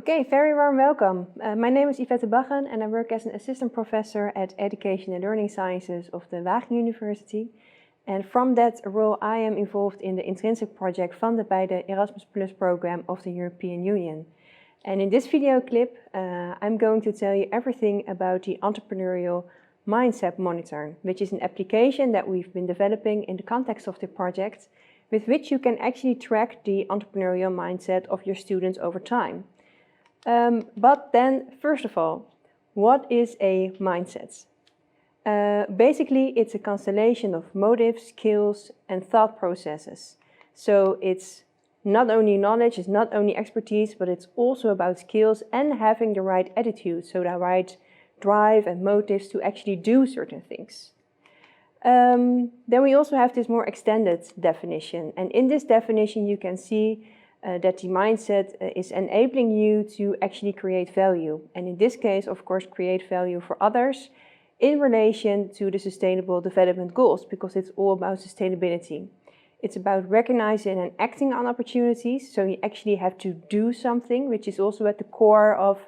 Okay, very warm welcome. My name is Yvette Baggen and I work as an assistant professor at Education and Learning Sciences of the Wageningen University. And from that role I am involved in the Intrinsic project funded by the Erasmus Plus program of the European Union. And in this video clip I'm going to tell you everything about the Entrepreneurial Mindset Monitor, which is an application that we've been developing in the context of the project, with which you can actually track the entrepreneurial mindset of your students over time. But then, first of all, what is a mindset? Basically, it's a constellation of motives, skills, and thought processes. So it's not only knowledge, it's not only expertise, but it's also about skills and having the right attitude, so the right drive and motives to actually do certain things. Then we also have this more extended definition, and in this definition you can see that the mindset is enabling you to actually create value, and in this case, of course, create value for others in relation to the Sustainable Development Goals, because it's all about sustainability. It's about recognizing and acting on opportunities, so you actually have to do something, which is also at the core of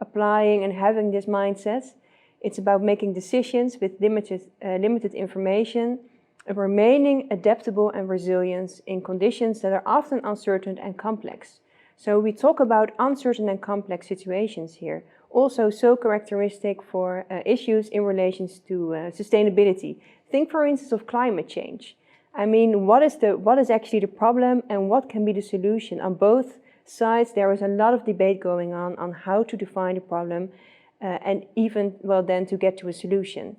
applying and having this mindset. It's about making decisions with limited information, and remaining adaptable and resilient in conditions that are often uncertain and complex. So we talk about uncertain and complex situations here, also so characteristic for issues in relation to sustainability. Think, for instance, of climate change. I mean, what is actually the problem and what can be the solution? On both sides there is a lot of debate going on how to define the problem and even, well, then to get to a solution.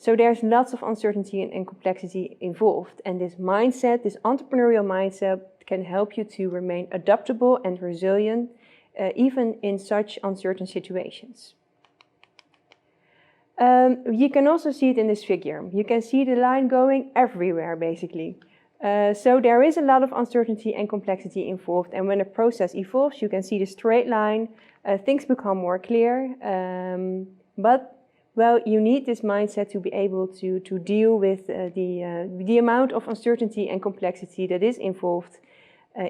So there's lots of uncertainty and complexity involved, and this mindset, this entrepreneurial mindset, can help you to remain adaptable and resilient even in such uncertain situations. You can also see it in this figure. You can see the line going everywhere, basically. So there is a lot of uncertainty and complexity involved, and when a process evolves, you can see the straight line, things become more clear, but well, you need this mindset to be able to deal with the amount of uncertainty and complexity that is involved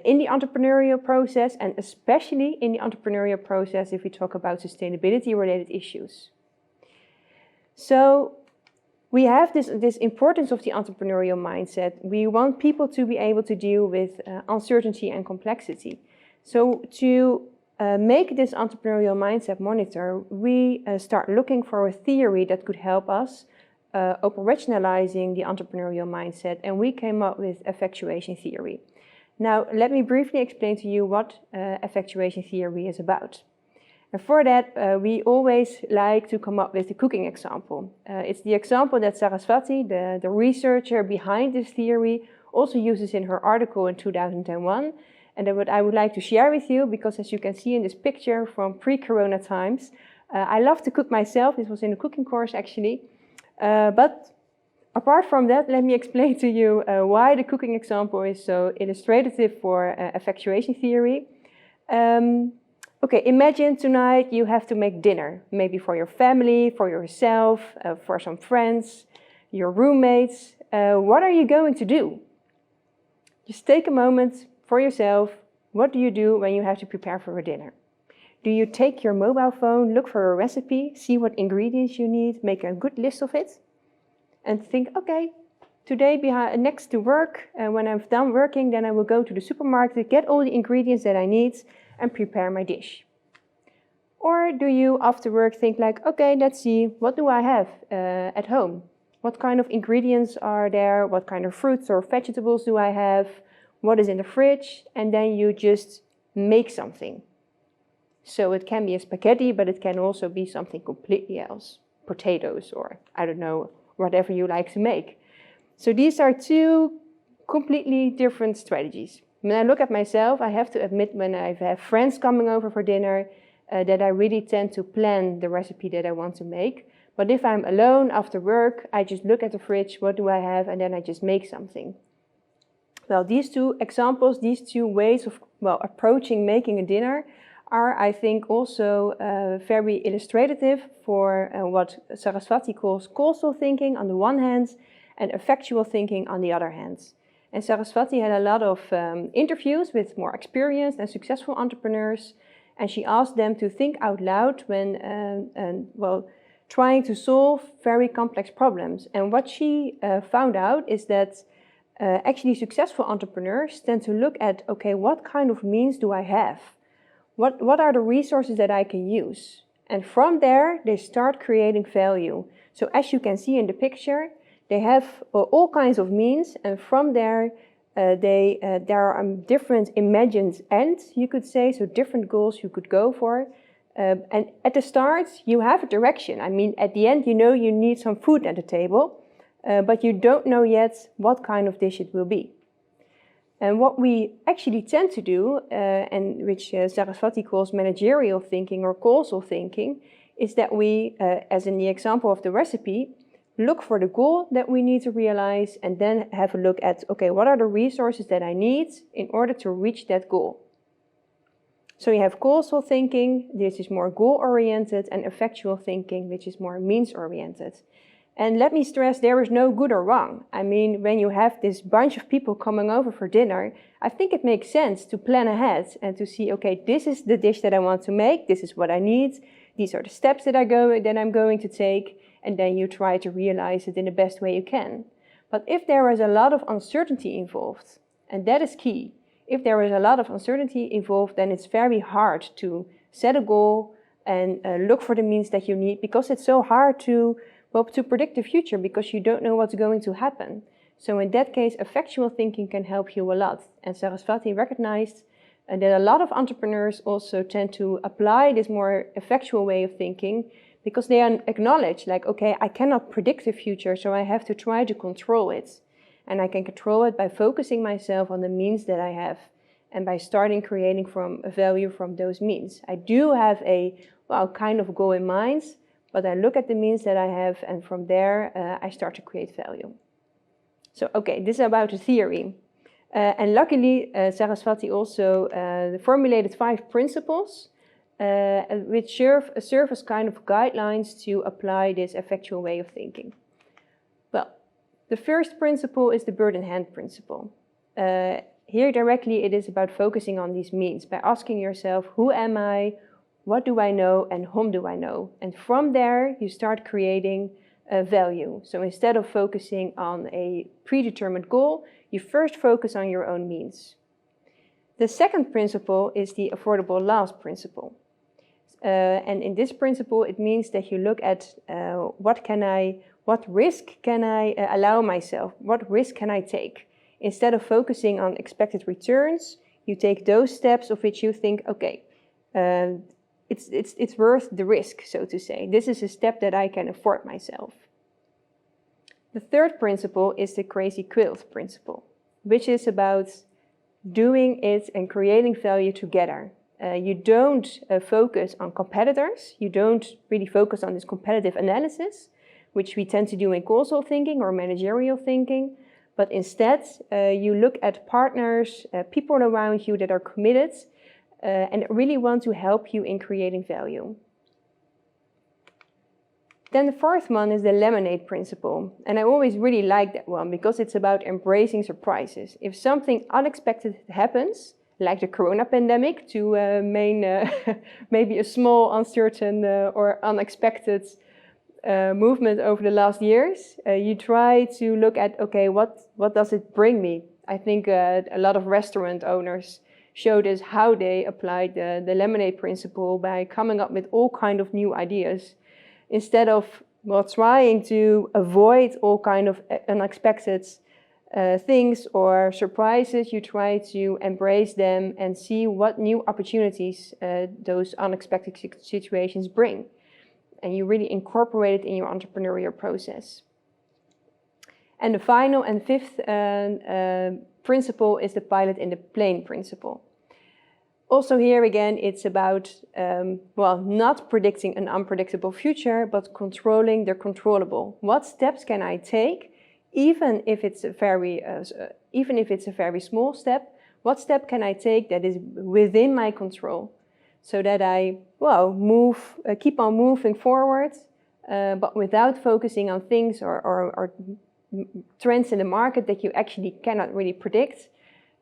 in the entrepreneurial process, and especially in the entrepreneurial process if we talk about sustainability-related issues. So we have this importance of the entrepreneurial mindset. We want people to be able to deal with uncertainty and complexity. So to make this entrepreneurial mindset monitor, we start looking for a theory that could help us operationalizing the entrepreneurial mindset, and we came up with effectuation theory. Now, let me briefly explain to you what effectuation theory is about. And for that, we always like to come up with the cooking example. It's the example that Saraswati, the researcher behind this theory, also uses in her article in 2001. And what I would like to share with you, because as you can see in this picture from pre-corona times, I love to cook myself. This was in a cooking course actually. But apart from that, let me explain to you why the cooking example is so illustrative for effectuation theory. Okay, imagine tonight you have to make dinner, maybe for your family, for yourself, for some friends, your roommates. What are you going to do? Just take a moment for yourself. What do you do when you have to prepare for a dinner? Do you take your mobile phone, look for a recipe, see what ingredients you need, make a good list of it, and think, okay, today next to work, when I'm done working, then I will go to the supermarket, get all the ingredients that I need, and prepare my dish? Or do you after work think like, okay, let's see, what do I have at home? What kind of ingredients are there? What kind of fruits or vegetables do I have? What is in the fridge? And then you just make something. So it can be a spaghetti, but it can also be something completely else. Potatoes, or I don't know, whatever you like to make. So these are two completely different strategies. When I look at myself, I have to admit when I have friends coming over for dinner, that I really tend to plan the recipe that I want to make. But if I'm alone after work, I just look at the fridge, what do I have, and then I just make something. Well, these two examples, these two ways of approaching making a dinner are, I think, also very illustrative for what Saraswati calls causal thinking on the one hand and effectual thinking on the other hand. And Saraswati had a lot of interviews with more experienced and successful entrepreneurs, And she asked them to think out loud when, trying to solve very complex problems. And what she found out is that actually successful entrepreneurs tend to look at, okay, what kind of means do I have? What are the resources that I can use? And from there, they start creating value. So as you can see in the picture, they have all kinds of means, and from there, there are different imagined ends, you could say, so different goals you could go for. And at the start, you have a direction. I mean, at the end, you know you need some food at the table, but you don't know yet what kind of dish it will be. And what we actually tend to do, and which Saraswati calls managerial thinking or causal thinking, is that we, as in the example of the recipe, look for the goal that we need to realize and then have a look at, okay, what are the resources that I need in order to reach that goal? So you have causal thinking, this is more goal-oriented, and effectual thinking, which is more means-oriented. And let me stress, there is no good or wrong. I mean, when you have this bunch of people coming over for dinner, I think it makes sense to plan ahead and to see, okay, this is the dish that I want to make, this is what I need, these are the steps that I'm going to take, and then you try to realize it in the best way you can. But if there is a lot of uncertainty involved, and that is key, if there is a lot of uncertainty involved, then it's very hard to set a goal and look for the means that you need, because it's so hard to predict the future, because you don't know what's going to happen. So in that case, effectual thinking can help you a lot. And Saraswati recognized that a lot of entrepreneurs also tend to apply this more effectual way of thinking, because they acknowledge, like, okay, I cannot predict the future, so I have to try to control it. And I can control it by focusing myself on the means that I have and by starting creating from a value from those means. I do have a kind of goal in mind, but I look at the means that I have, and from there I start to create value. So, okay, this is about the theory. And luckily, Saraswati also formulated 5 principles which serve as kind of guidelines to apply this effectual way of thinking. Well, the first principle is the bird in hand principle. Here directly it is about focusing on these means by asking yourself, who am I, what do I know, and whom do I know? And from there you start creating value. So instead of focusing on a predetermined goal, you first focus on your own means. The second principle is the affordable loss principle. And in this principle, it means that you look at what risk can I allow myself? What risk can I take? Instead of focusing on expected returns, you take those steps of which you think, okay, it's worth the risk, so to say. This is a step that I can afford myself. The third principle is the crazy quilt principle, which is about doing it and creating value together. You don't focus on competitors. You don't really focus on this competitive analysis, which we tend to do in causal thinking or managerial thinking. But instead, you look at partners, people around you that are committed and really want to help you in creating value. Then the fourth one is the lemonade principle. And I always really like that one because it's about embracing surprises. If something unexpected happens, like the corona pandemic, to maybe a small, uncertain or unexpected movement over the last years, you try to look at, okay, what does it bring me? I think a lot of restaurant owners showed us how they applied the lemonade principle by coming up with all kind of new ideas. Instead of trying to avoid all kind of unexpected things or surprises, you try to embrace them and see what new opportunities those unexpected situations bring. And you really incorporate it in your entrepreneurial process. And the final and fifth principle is the pilot in the plane principle. Also here again, it's about, not predicting an unpredictable future, but controlling the controllable. What steps can I take, even if it's a very small step? What step can I take that is within my control, so that I, keep on moving forward, but without focusing on things or trends in the market that you actually cannot really predict.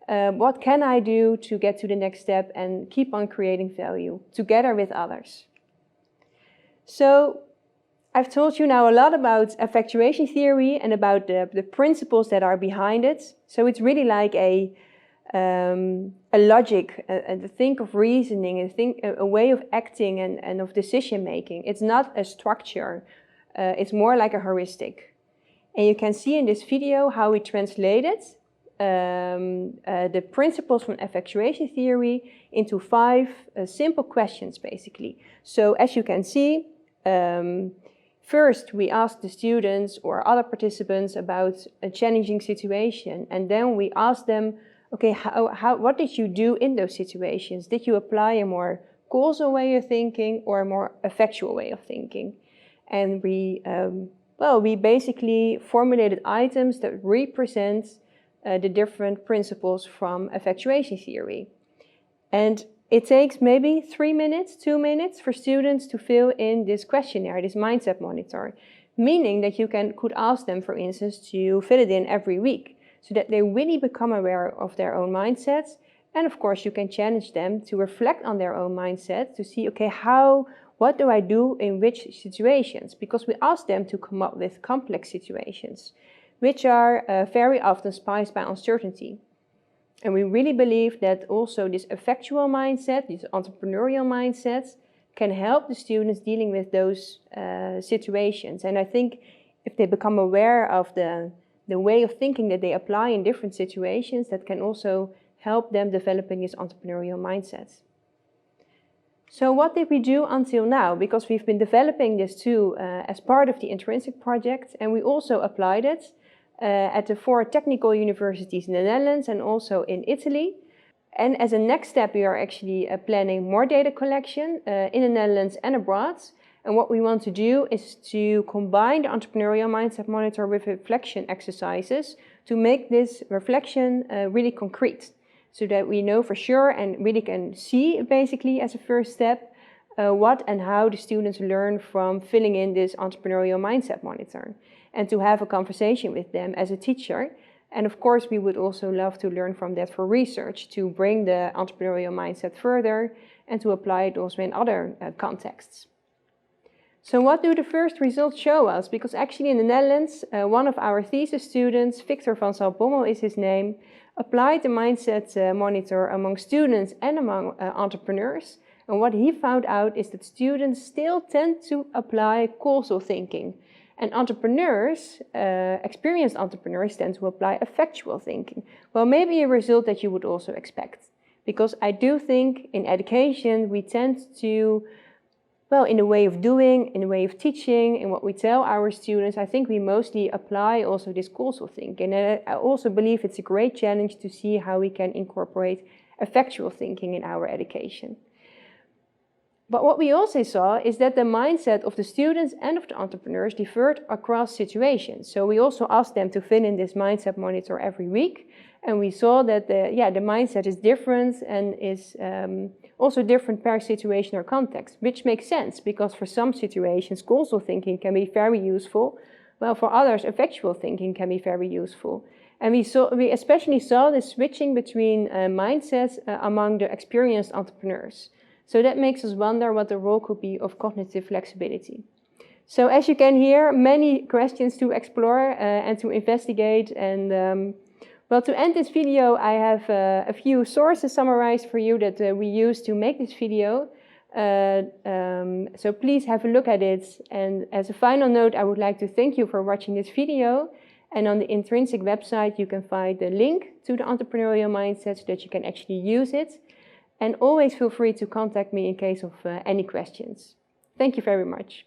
what can I do to get to the next step and keep on creating value together with others? So I've told you now a lot about effectuation theory and about the principles that are behind it. So it's really like a logic, a think of reasoning, a way of acting and of decision making. It's not a structure. It's more like a heuristic. And you can see in this video how we translated the principles from effectuation theory into 5 simple questions, basically. So as you can see, first we asked the students or other participants about a challenging situation, and then we asked them, okay, what did you do in those situations? Did you apply a more causal way of thinking or a more effectual way of thinking? And we basically formulated items that represent the different principles from effectuation theory. And it takes maybe 3 minutes, 2 minutes for students to fill in this questionnaire, this mindset monitor, meaning that you could ask them, for instance, to fill it in every week so that they really become aware of their own mindsets. And of course, you can challenge them to reflect on their own mindset to see, okay, what do I do in which situations? Because we ask them to come up with complex situations, which are very often spiced by uncertainty. And we really believe that also this effectual mindset, this entrepreneurial mindset, can help the students dealing with those situations. And I think if they become aware of the way of thinking that they apply in different situations, that can also help them developing this entrepreneurial mindset. So what did we do until now? Because we've been developing this too as part of the Intrinsic project, and we also applied it at the 4 technical universities in the Netherlands and also in Italy. And as a next step, we are actually planning more data collection in the Netherlands and abroad. And what we want to do is to combine the entrepreneurial mindset monitor with reflection exercises to make this reflection really concrete, so that we know for sure and really can see basically as a first step what and how the students learn from filling in this entrepreneurial mindset monitor, and to have a conversation with them as a teacher. And of course, we would also love to learn from that for research, to bring the entrepreneurial mindset further and to apply it also in other contexts. So what do the first results show us? Because actually in the Netherlands, one of our thesis students, Victor van Zalbommel is his name, applied the mindset monitor among students and among entrepreneurs. And what he found out is that students still tend to apply causal thinking. And entrepreneurs, experienced entrepreneurs, tend to apply effectual thinking. Well, maybe a result that you would also expect. Because I do think in education we tend to, well, in the way of doing, in the way of teaching, in what we tell our students, I think we mostly apply also this causal thinking. And I also believe it's a great challenge to see how we can incorporate effectual thinking in our education. But what we also saw is that the mindset of the students and of the entrepreneurs differed across situations. So we also asked them to fill in this mindset monitor every week. And we saw that the mindset is different and is also different per situation or context, which makes sense because for some situations, causal thinking can be very useful. Well, for others, effectual thinking can be very useful. And we especially saw this switching between mindsets among the experienced entrepreneurs. So that makes us wonder what the role could be of cognitive flexibility. So as you can hear, many questions to explore and to investigate. And well, to end this video, I have a few sources summarized for you that we used to make this video. So please have a look at it. And as a final note, I would like to thank you for watching this video. And on the Intrinsic website, you can find the link to the entrepreneurial mindset so that you can actually use it. And always feel free to contact me in case of any questions. Thank you very much.